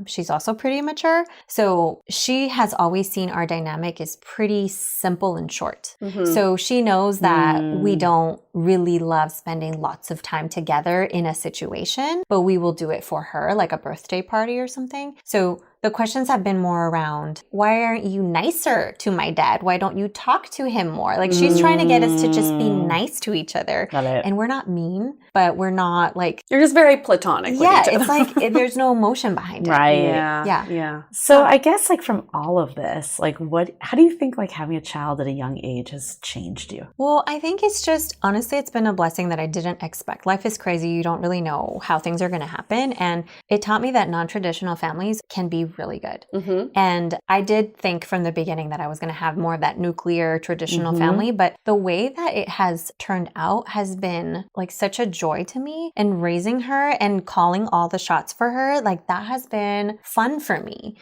she's also pretty mature. So she has always seen our dynamic is pretty simple and short. So she knows that we don't really love spending lots of time together in a situation, but we will do it for her, like a birthday party or something. So the questions have been more around, why aren't you nicer to my dad? Why don't you talk to him more? Like she's trying to get us to just be nice to each other. Got it. And we're not mean, but we're not like, You're just very platonic. yeah, with each it's other. like there's no emotion behind it. Right. Yeah. Yeah. So I guess like from all of this, like how do you think like having a child at a young age has changed you? Well, I think it's just, honestly, it's been a blessing that I didn't expect. Life is crazy. You don't really know how things are going to happen. And it taught me that non-traditional families can be really good. And I did think from the beginning that I was going to have more of that nuclear traditional family, but the way that it has turned out has been like such a joy to me. And raising her and calling all the shots for her, like that has been fun for me.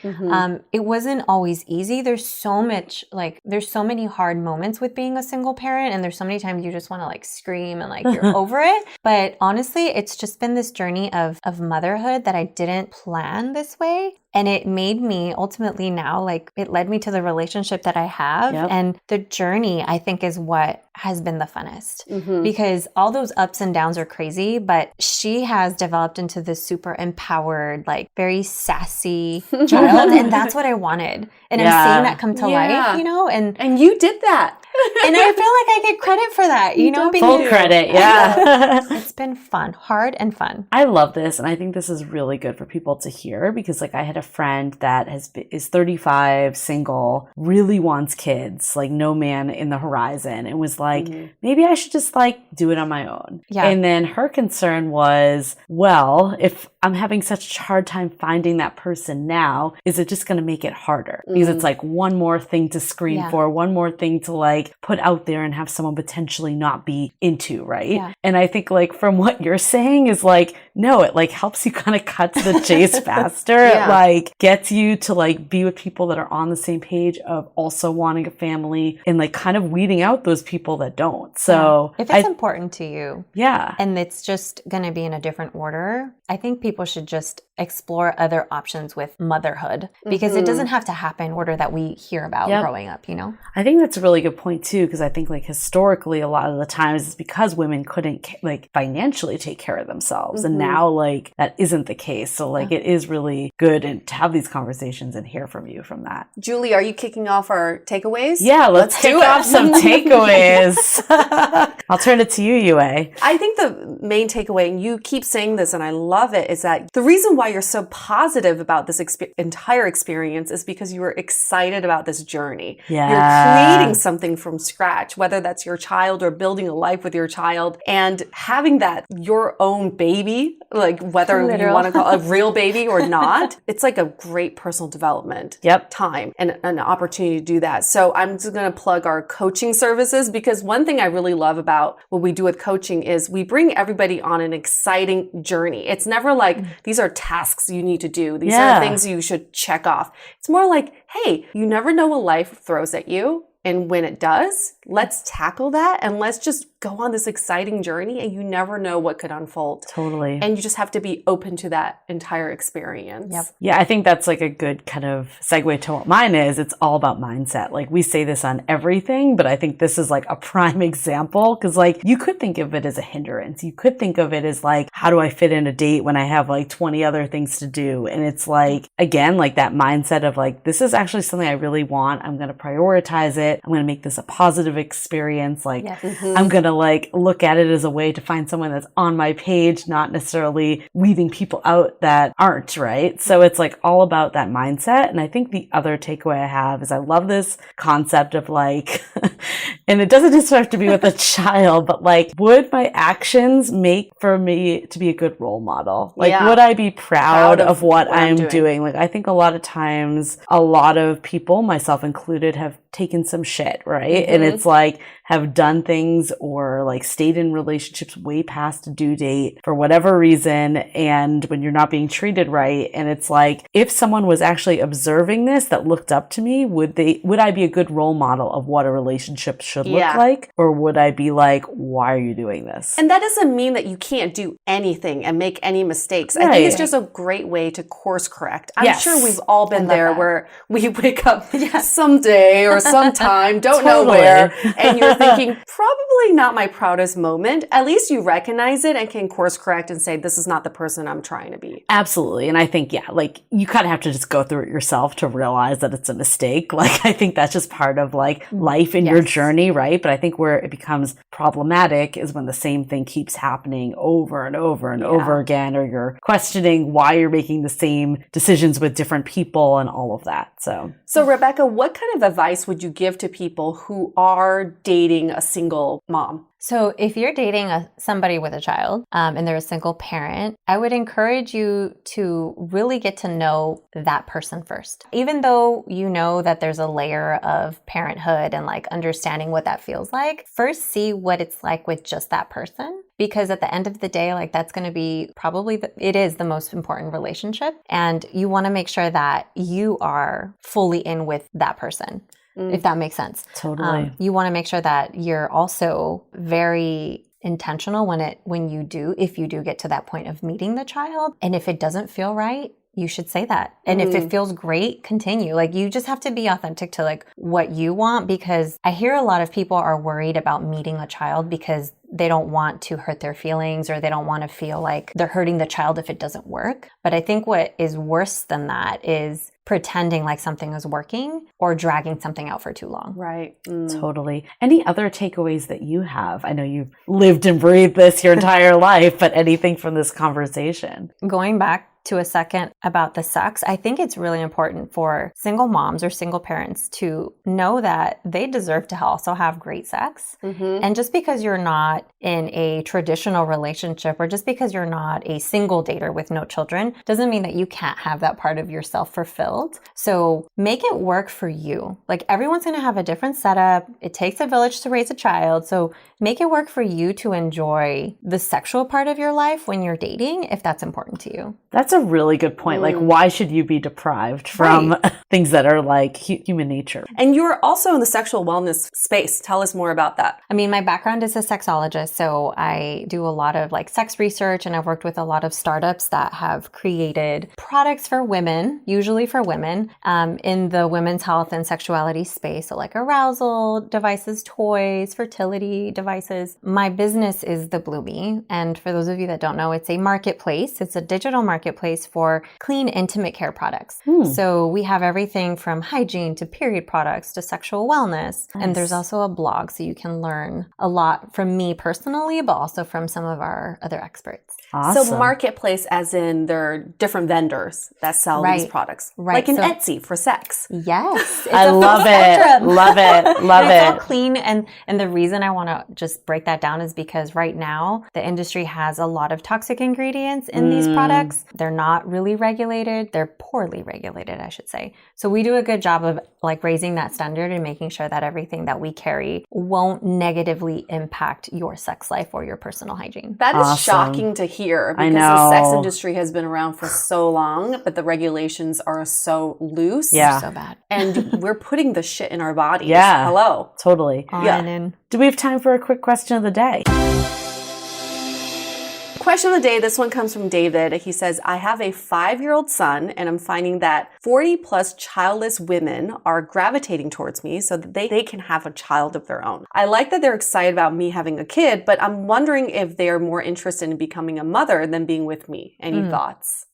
It wasn't always easy. There's so many hard moments with being a single parent, and there's so many times you just want to like scream and like you're over it. But honestly, it's just been this journey of motherhood that I didn't plan this way. And it made me ultimately now, like it led me to the relationship that I have. And the journey, I think, is what has been the funnest because all those ups and downs are crazy, but she has developed into this super empowered, like very sassy child. And that's what I wanted. And I'm seeing that come to life, you know, And you did that. and I feel like I get credit for that, you know, because Full credit. Yeah. it's been fun, hard and fun. I love this. And I think this is really good for people to hear because like I had a friend that is 35, single, really wants kids, like no man in the horizon, and was like, maybe I should just like do it on my own. Yeah. And then her concern was, well, if I'm having such a hard time finding that person now, is it just going to make it harder? Because it's like one more thing to screen for, one more thing to like put out there and have someone potentially not be into, right? Yeah. And I think like from what you're saying is like, no, it like helps you kind of cut to the chase faster. It like gets you to like be with people that are on the same page of also wanting a family and like kind of weeding out those people that don't. So if it's important to you, and it's just going to be in a different order, I think people should just explore other options with motherhood because it doesn't have to happen in order that we hear about growing up, you know? I think that's a really good point too, because I think like historically a lot of the times it's because women couldn't like financially take care of themselves. And now like that isn't the case. So like it is really good and to have these conversations and hear from you from that. Julie, are you kicking off our takeaways? Yeah, let's kick off some takeaways. I'll turn it to you, Yue. I think the main takeaway, and you keep saying this and I love it, is that the reason why you're so positive about this entire experience is because you were excited about this journey. Yeah. You're creating something from scratch, whether that's your child or building a life with your child, and having that your own baby, like whether you want to call it a real baby or not, it's like a great personal development time and an opportunity to do that. So I'm just going to plug our coaching services because one thing I really love about what we do with coaching is we bring everybody on an exciting journey. It's never like these are tasks you need to do. These are things you should check off. It's more like, hey, you never know what life throws at you. And when it does, let's tackle that and let's just go on this exciting journey, and you never know what could unfold. Totally. And you just have to be open to that entire experience. Yeah, I think that's like a good kind of segue to what mine is. It's all about mindset. Like we say this on everything, but I think this is like a prime example because like you could think of it as a hindrance. You could think of it as like, how do I fit in a date when I have like 20 other things to do? And it's like, again, like that mindset of like, this is actually something I really want. I'm going to prioritize it. I'm going to make this a positive experience. Like I'm going to like look at it as a way to find someone that's on my page, not necessarily weeding people out that aren't, right? So it's like all about that mindset. And I think the other takeaway I have is I love this concept of like, and it doesn't just have to be with a child, but like, would my actions make for me to be a good role model? Like, would I be proud of what I'm doing? Like, I think a lot of times, a lot of people, myself included, have taken some shit, right? And it's like, have done things or like stayed in relationships way past due date for whatever reason. And when you're not being treated right, and it's like, if someone was actually observing this that looked up to me, would I be a good role model of what a relationship should should Yeah. look like? Or would I be like, why are you doing this? And that doesn't mean that you can't do anything and make any mistakes. I think Right. it's just a great way to course correct. I'm Yes. sure we've all been love there that. where we wake up someday or sometime, don't know Totally. where, and you're thinking, probably not my proudest moment. At least you recognize it and can course correct and say, this is not the person I'm trying to be. Absolutely. And I think, yeah, like you kind of have to just go through it yourself to realize that it's a mistake. Like, I think that's just part of like life in your journey, right? But I think where it becomes problematic is when the same thing keeps happening over and over and over again, or you're questioning why you're making the same decisions with different people and all of that. So Rebecca, what kind of advice would you give to people who are dating a single mom? So if you're dating somebody with a child and they're a single parent, I would encourage you to really get to know that person first. Even though you know that there's a layer of parenthood and like understanding what that feels like, first see what it's like with just that person. Because at the end of the day, like that's going to be probably, it is the most important relationship. And you want to make sure that you are fully in with that person. If that makes sense. Totally. You want to make sure that you're also very intentional if you do get to that point of meeting the child. And if it doesn't feel right, you should say that. And if it feels great, continue. Like you just have to be authentic to like what you want, because I hear a lot of people are worried about meeting a child because they don't want to hurt their feelings, or they don't want to feel like they're hurting the child if it doesn't work. But I think what is worse than that is pretending like something is working or dragging something out for too long. Right. Totally. Any other takeaways that you have? I know you've lived and breathed this your entire life, but anything from this conversation? Going back to a second about the sex, I think it's really important for single moms or single parents to know that they deserve to also have great sex. And just because you're not in a traditional relationship, or just because you're not a single dater with no children, doesn't mean that you can't have that part of yourself fulfilled. So make it work for you. Like everyone's going to have a different setup. It takes a village to raise a child. So make it work for you to enjoy the sexual part of your life when you're dating, if that's important to you. That's a really good point. Like, why should you be deprived from things that are like human nature? And you're also in the sexual wellness space. Tell us more about that. I mean, my background is a sexologist, so I do a lot of like sex research, and I've worked with a lot of startups that have created products for women, usually for women, in the women's health and sexuality space. So like arousal devices, toys, fertility devices. My business is the Bloomie. And for those of you that don't know, it's a marketplace. It's a digital marketplace for clean, intimate care products. So we have everything from hygiene to period products to sexual wellness. And there's also a blog, so you can learn a lot from me personally, but also from some of our other experts. Awesome. So marketplace as in there are different vendors that sell these products. Right. Like in So- Etsy for sex. Yes. It's I a full love it. spectrum. Love it. Love And it's all it. clean. And the reason I want to just break that down is because right now the industry has a lot of toxic ingredients in these products. They're not really regulated. They're poorly regulated, I should say. So we do a good job of like raising that standard and making sure that everything that we carry won't negatively impact your sex life or your personal hygiene. That is Awesome. shocking to hear I because the sex know. industry has been around for so long, but the regulations are so loose. Yeah. So bad. And we're putting the shit in our bodies. Yeah. Hello. Totally. On Yeah. and in. Do we have time for a quick question of the day? Question of the day. This one comes from David. He says, I have a 5-year-old son and I'm finding that 40 plus childless women are gravitating towards me so that they can have a child of their own. I like that they're excited about me having a kid, but I'm wondering if they're more interested in becoming a mother than being with me. Any thoughts?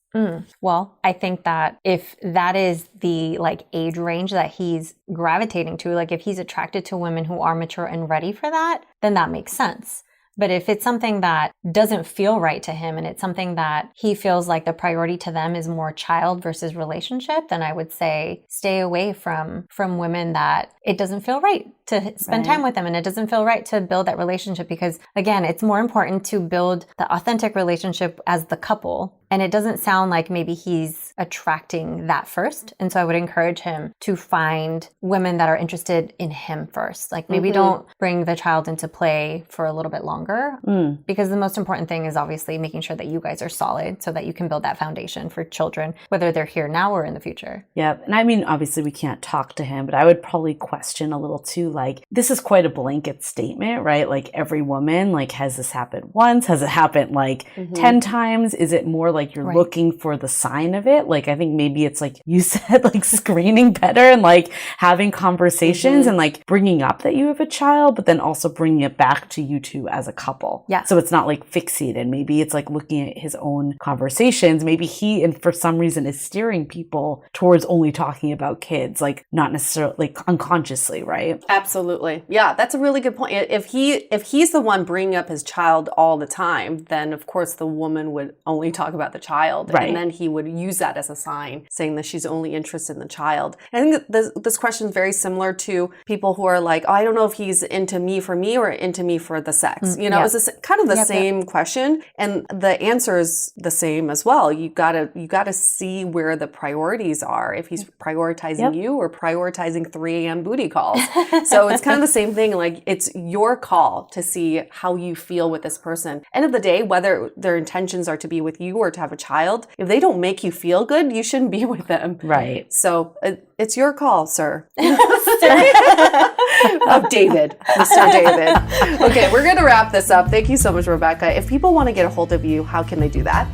Well, I think that if that is the like age range that he's gravitating to, like if he's attracted to women who are mature and ready for that, then that makes sense. But if it's something that doesn't feel right to him and it's something that he feels like the priority to them is more child versus relationship, then I would say stay away from women that it doesn't feel right to spend time with them, and it doesn't feel right to build that relationship, because again, it's more important to build the authentic relationship as the couple. And it doesn't sound like maybe he's attracting that first. And so I would encourage him to find women that are interested in him first. Like maybe don't bring the child into play for a little bit longer, because the most important thing is obviously making sure that you guys are solid so that you can build that foundation for children, whether they're here now or in the future. Yeah. And I mean, obviously we can't talk to him, but I would probably question a little too, like, this is quite a blanket statement, right? Like every woman, like, has this happened once? Has it happened like 10 times? Is it more like you're looking for the sign of it? Like, I think maybe it's like you said, like screening better and like having conversations and like bringing up that you have a child, but then also bringing it back to you two as a couple. Yeah. So it's not like fixated. Maybe it's like looking at his own conversations. Maybe he, and for some reason, is steering people towards only talking about kids, like not necessarily like unconsciously, right? Absolutely. Yeah, that's a really good point. If he's the one bringing up his child all the time, then of course the woman would only talk about the child. Right. And then he would use that as a sign, saying that she's only interested in the child. I think this question is very similar to people who are like, oh, I don't know if he's into me for me or into me for the sex. You know, it's kind of the same question. And the answer is the same as well. You gotta see where the priorities are. If he's prioritizing you or prioritizing 3 a.m. booty calls. So it's kind of the same thing. Like, it's your call to see how you feel with this person. End of the day, whether their intentions are to be with you or to have a child, if they don't make you feel good, you shouldn't be with them. Right. So it's your call, sir. Of David, Mr. David. Okay, we're going to wrap this up. Thank you so much, Rebecca. If people want to get a hold of you, how can they do that?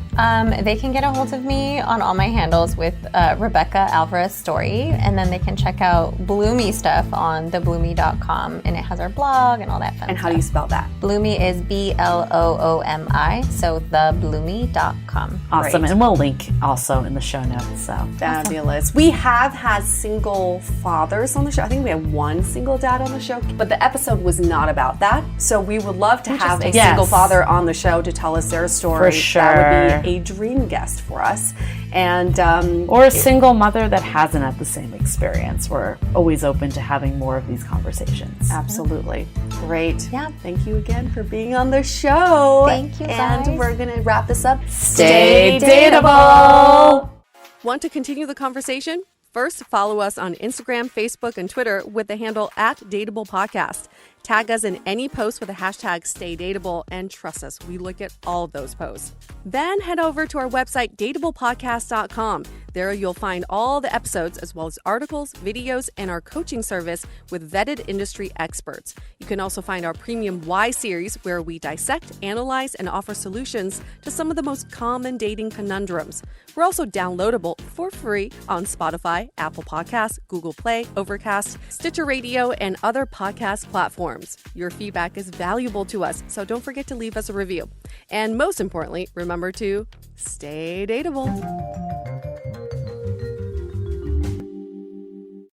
They can get a hold of me on all my handles with Rebecca Alvarez Story, and then they can check out Bloomy stuff on thebloomy.com, and it has our blog and all that fun And stuff. how do you spell that? Bloomy is BLOOMI, so thebloomy.com. Awesome. Great. And we'll link also in the show notes. So Fabulous. Awesome. We have had single fathers on the show. I think we had one single dad on the show, but the episode was not about that. So we would love to have a single father on the show to tell us their story. For sure. That would be a dream guest for us. And or a single mother that hasn't had the same experience. We're always open to having more of these conversations. Absolutely. Great. Yeah. Thank you again for being on the show. Thank you, guys. And we're going to wrap this up. Stay dateable. Want to continue the conversation? First, follow us on Instagram, Facebook, and Twitter with the handle @DateablePodcast. Tag us in any post with the hashtag StayDateable, and trust us, we look at all of those posts. Then head over to our website, dateablepodcast.com. There you'll find all the episodes as well as articles, videos, and our coaching service with vetted industry experts. You can also find our premium Why series, where we dissect, analyze, and offer solutions to some of the most common dating conundrums. We're also downloadable for free on Spotify, Apple Podcasts, Google Play, Overcast, Stitcher Radio, and other podcast platforms. Your feedback is valuable to us, so don't forget to leave us a review. And most importantly, remember to stay dateable.